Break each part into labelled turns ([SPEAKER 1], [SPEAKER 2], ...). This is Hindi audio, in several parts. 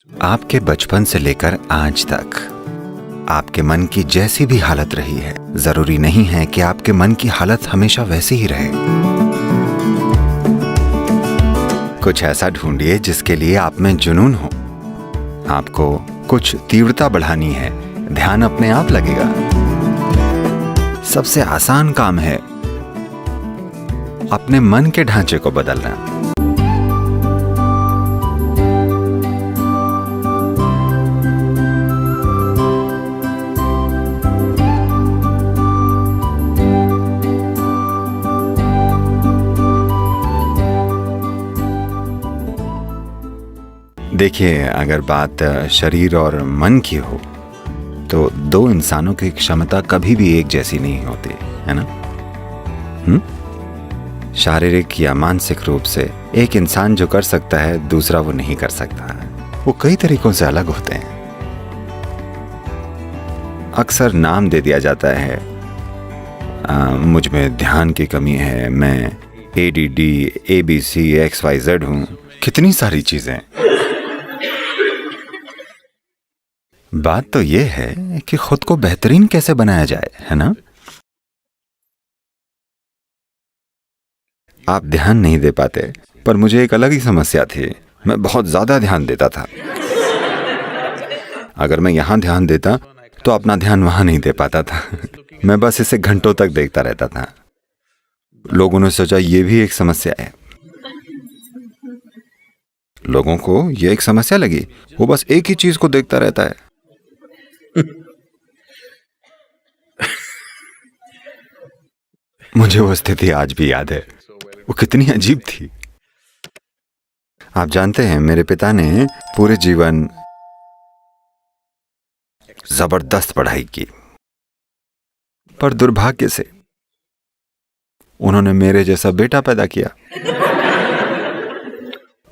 [SPEAKER 1] आपके बचपन से लेकर आज तक आपके मन की जैसी भी हालत रही है, जरूरी नहीं है कि आपके मन की हालत हमेशा वैसी ही रहे। कुछ ऐसा ढूंढिए जिसके लिए आप में जुनून हो। आपको कुछ तीव्रता बढ़ानी है, ध्यान अपने आप लगेगा। सबसे आसान काम है अपने मन के ढांचे को बदलना। देखिए, अगर बात शरीर और मन की हो तो दो इंसानों की क्षमता कभी भी एक जैसी नहीं होती, है ना? शारीरिक या मानसिक रूप से एक इंसान जो कर सकता है, दूसरा वो नहीं कर सकता। वो कई तरीकों से अलग होते हैं। अक्सर नाम दे दिया जाता है, मुझ में ध्यान की कमी है, मैं ADD, ABC, XYZ हूं, कितनी सारी चीजें। बात तो ये है कि खुद को बेहतरीन कैसे बनाया जाए, है ना? आप ध्यान नहीं दे पाते, पर मुझे एक अलग ही समस्या थी। मैं बहुत ज्यादा ध्यान देता था। अगर मैं यहां ध्यान देता तो अपना ध्यान वहां नहीं दे पाता था। मैं बस इसे घंटों तक देखता रहता था। लोगों ने सोचा ये भी एक समस्या है। लोगों को ये एक समस्या लगी, वो बस एक ही चीज को देखता रहता है। मुझे वो स्थिति आज भी याद है। वो कितनी अजीब थी। आप जानते हैं, मेरे पिता ने पूरे जीवन जबरदस्त पढ़ाई की, पर दुर्भाग्य से उन्होंने मेरे जैसा बेटा पैदा किया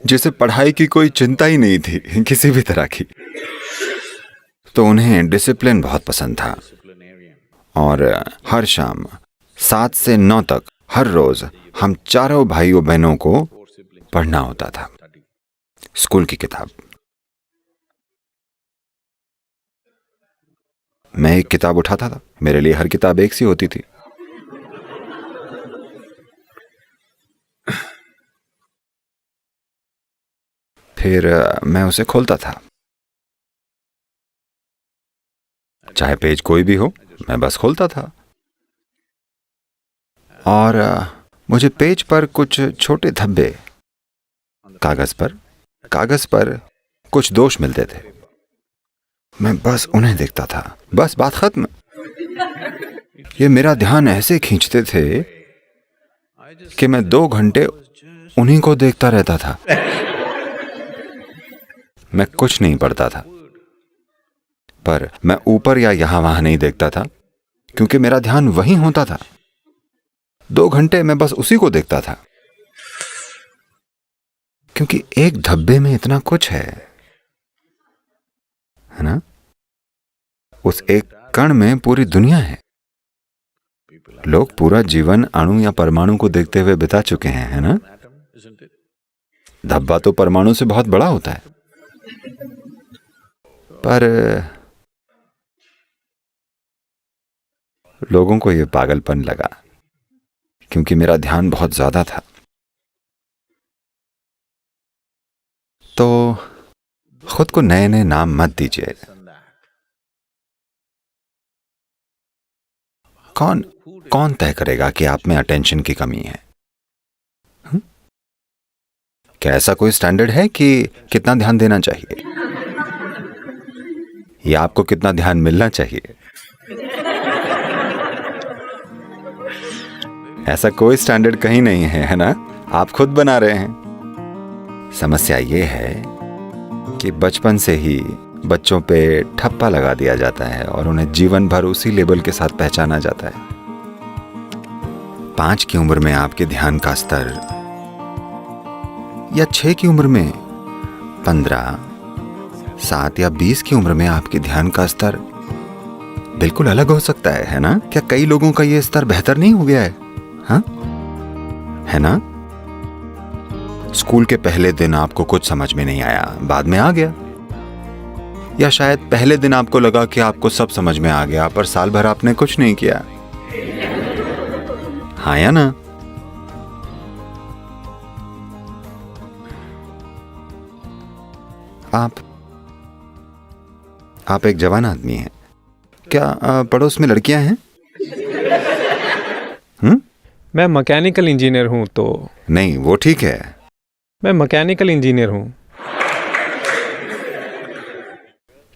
[SPEAKER 1] जिसे पढ़ाई की कोई चिंता ही नहीं थी, किसी भी तरह की। तो उन्हें डिसिप्लिन बहुत पसंद था और हर शाम 7 से 9 तक हर रोज हम चारों भाइयों बहनों को पढ़ना होता था, स्कूल की किताब। मैं एक किताब उठाता था, मेरे लिए हर किताब एक सी होती थी। फिर मैं उसे खोलता था, चाहे पेज कोई भी हो, मैं बस खोलता था। और मुझे पेज पर कुछ छोटे धब्बे, कागज पर कुछ दोष मिलते थे। मैं बस उन्हें देखता था, बस बात खत्म। ये मेरा ध्यान ऐसे खींचते थे कि मैं 2 घंटे उन्हीं को देखता रहता था। मैं कुछ नहीं पढ़ता था, पर मैं ऊपर या यहां वहां नहीं देखता था, क्योंकि मेरा ध्यान वहीं होता था। 2 घंटे मैं बस उसी को देखता था, क्योंकि एक धब्बे में इतना कुछ है ना? उस एक कण में पूरी दुनिया है। लोग पूरा जीवन अणु या परमाणु को देखते हुए बिता चुके हैं, है ना? धब्बा तो परमाणु से बहुत बड़ा होता है। पर लोगों को यह पागलपन लगा, क्योंकि मेरा ध्यान बहुत ज्यादा था। तो खुद को नए नए नाम मत दीजिए। कौन तय करेगा कि आप में अटेंशन की कमी है? क्या ऐसा कोई स्टैंडर्ड है कि कितना ध्यान देना चाहिए, या आपको कितना ध्यान मिलना चाहिए? ऐसा कोई स्टैंडर्ड कहीं नहीं है ना? आप खुद बना रहे हैं। समस्या ये है कि बचपन से ही बच्चों पे ठप्पा लगा दिया जाता है और उन्हें जीवन भर उसी लेबल के साथ पहचाना जाता है। 5 की उम्र में आपके ध्यान का स्तर, या 6 की उम्र में 15, 7 या 20 की उम्र में आपके ध्यान का स्तर बिल्कुल अलग हो सकता है ना? क्या कई लोगों का ये स्तर बेहतर नहीं हो गया है? हाँ, है ना? स्कूल के पहले दिन आपको कुछ समझ में नहीं आया, बाद में आ गया। या शायद पहले दिन आपको लगा कि आपको सब समझ में आ गया, पर साल भर आपने कुछ नहीं किया। हाँ या ना? आप एक जवान आदमी हैं। क्या पड़ोस में लड़कियां हैं?
[SPEAKER 2] मैं मैकेनिकल इंजीनियर हूं। तो
[SPEAKER 1] नहीं, वो ठीक है।
[SPEAKER 2] मैं मैकेनिकल इंजीनियर हूं।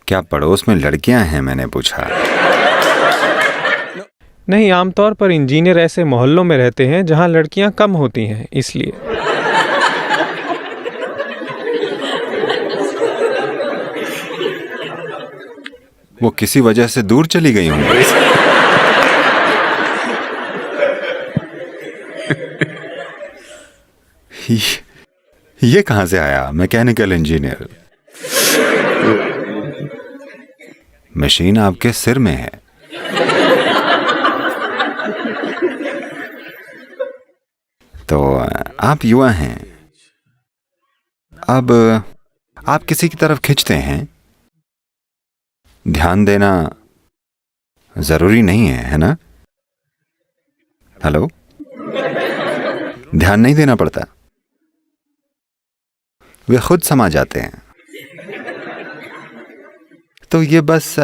[SPEAKER 1] क्या पड़ोस में लड़कियां हैं, मैंने पूछा।
[SPEAKER 2] नहीं, आमतौर पर इंजीनियर ऐसे मोहल्लों में रहते हैं जहां लड़कियां कम होती हैं, इसलिए।
[SPEAKER 1] वो किसी वजह से दूर चली गई होंगी। ये कहां से आया मैकेनिकल इंजीनियर? मशीन आपके सिर में है। तो आप युवा हैं, अब आप किसी की तरफ खिंचते हैं। ध्यान देना जरूरी नहीं है, है ना? हेलो? ध्यान नहीं देना पड़ता, वे खुद समा जाते हैं। तो ये बस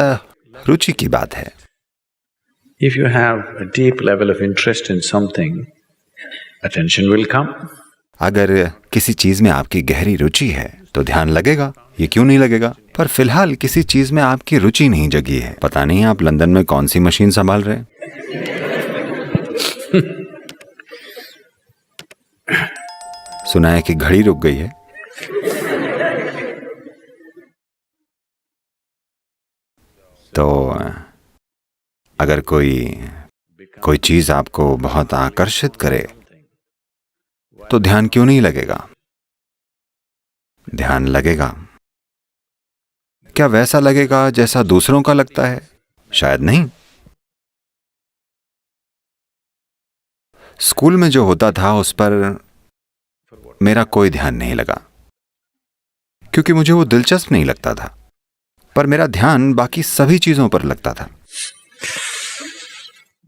[SPEAKER 1] रुचि की बात है।
[SPEAKER 3] If you have a deep level of interest in something, attention will come.
[SPEAKER 1] अगर किसी चीज में आपकी गहरी रुचि है तो ध्यान लगेगा, ये क्यों नहीं लगेगा? पर फिलहाल किसी चीज में आपकी रुचि नहीं जगी है। पता नहीं आप लंदन में कौन सी मशीन संभाल रहे हैं। सुना है कि घड़ी रुक गई है। तो अगर कोई चीज आपको बहुत आकर्षित करे तो ध्यान क्यों नहीं लगेगा? ध्यान लगेगा। क्या वैसा लगेगा जैसा दूसरों का लगता है? शायद नहीं। स्कूल में जो होता था उस पर मेरा कोई ध्यान नहीं लगा, क्योंकि मुझे वो दिलचस्प नहीं लगता था। पर मेरा ध्यान बाकी सभी चीजों पर लगता था।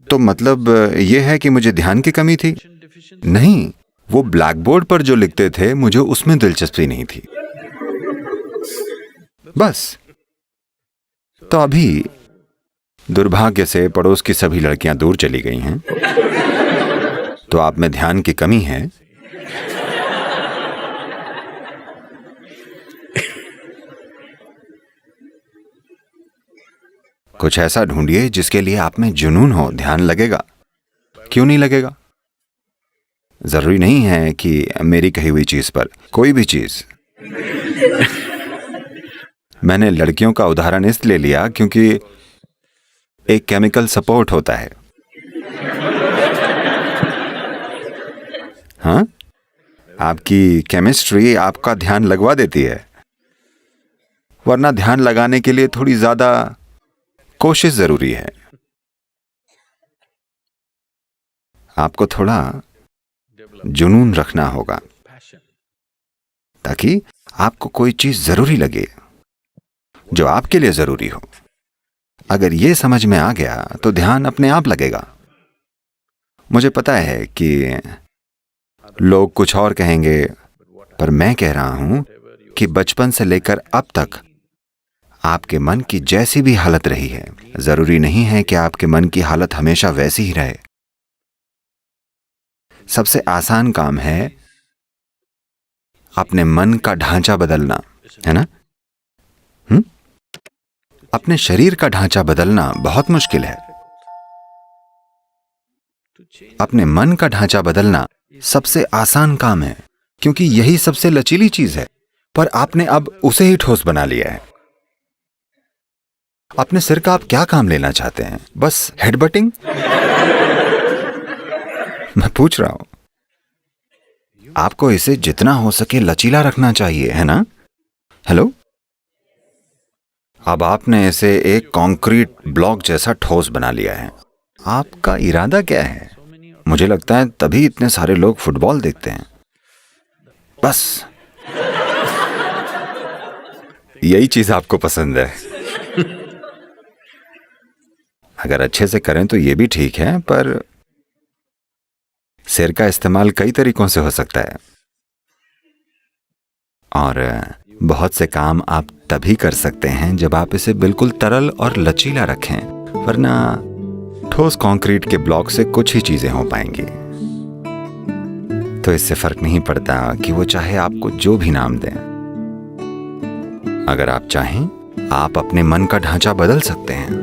[SPEAKER 1] तो मतलब यह है कि मुझे ध्यान की कमी थी? नहीं, वो ब्लैक बोर्ड पर जो लिखते थे मुझे उसमें दिलचस्पी नहीं थी, बस। तो अभी दुर्भाग्य से पड़ोस की सभी लड़कियां दूर चली गई हैं, तो आप में ध्यान की कमी है। कुछ ऐसा ढूंढिए जिसके लिए आप में जुनून हो, ध्यान लगेगा। क्यों नहीं लगेगा? जरूरी नहीं है कि मेरी कही हुई चीज पर, कोई भी चीज। मैंने लड़कियों का उदाहरण इसलिए लिया क्योंकि एक केमिकल सपोर्ट होता है। हाँ, आपकी केमिस्ट्री आपका ध्यान लगवा देती है, वरना ध्यान लगाने के लिए थोड़ी ज्यादा कोशिश जरूरी है। आपको थोड़ा जुनून रखना होगा ताकि आपको कोई चीज जरूरी लगे जो आपके लिए जरूरी हो। अगर ये समझ में आ गया तो ध्यान अपने आप लगेगा। मुझे पता है कि लोग कुछ और कहेंगे, पर मैं कह रहा हूं कि बचपन से लेकर अब तक आपके मन की जैसी भी हालत रही है, जरूरी नहीं है कि आपके मन की हालत हमेशा वैसी ही रहे। सबसे आसान काम है अपने मन का ढांचा बदलना, है ना? अपने शरीर का ढांचा बदलना बहुत मुश्किल है। अपने मन का ढांचा बदलना सबसे आसान काम है, क्योंकि यही सबसे लचीली चीज है। पर आपने अब उसे ही ठोस बना लिया है। अपने सिर का आप क्या काम लेना चाहते हैं? बस हेडबटिंग? मैं पूछ रहा हूं। आपको इसे जितना हो सके लचीला रखना चाहिए, है ना? हेलो? अब आपने इसे एक कंक्रीट ब्लॉक जैसा ठोस बना लिया है। आपका इरादा क्या है? मुझे लगता है तभी इतने सारे लोग फुटबॉल देखते हैं। बस यही चीज आपको पसंद है। अगर अच्छे से करें तो ये भी ठीक है, पर सिर का इस्तेमाल कई तरीकों से हो सकता है और बहुत से काम आप तभी कर सकते हैं जब आप इसे बिल्कुल तरल और लचीला रखें, वरना ठोस कंक्रीट के ब्लॉक से कुछ ही चीजें हो पाएंगी। तो इससे फर्क नहीं पड़ता कि वो चाहे आपको जो भी नाम दें। अगर आप चाहें, आप अपने मन का ढांचा बदल सकते हैं।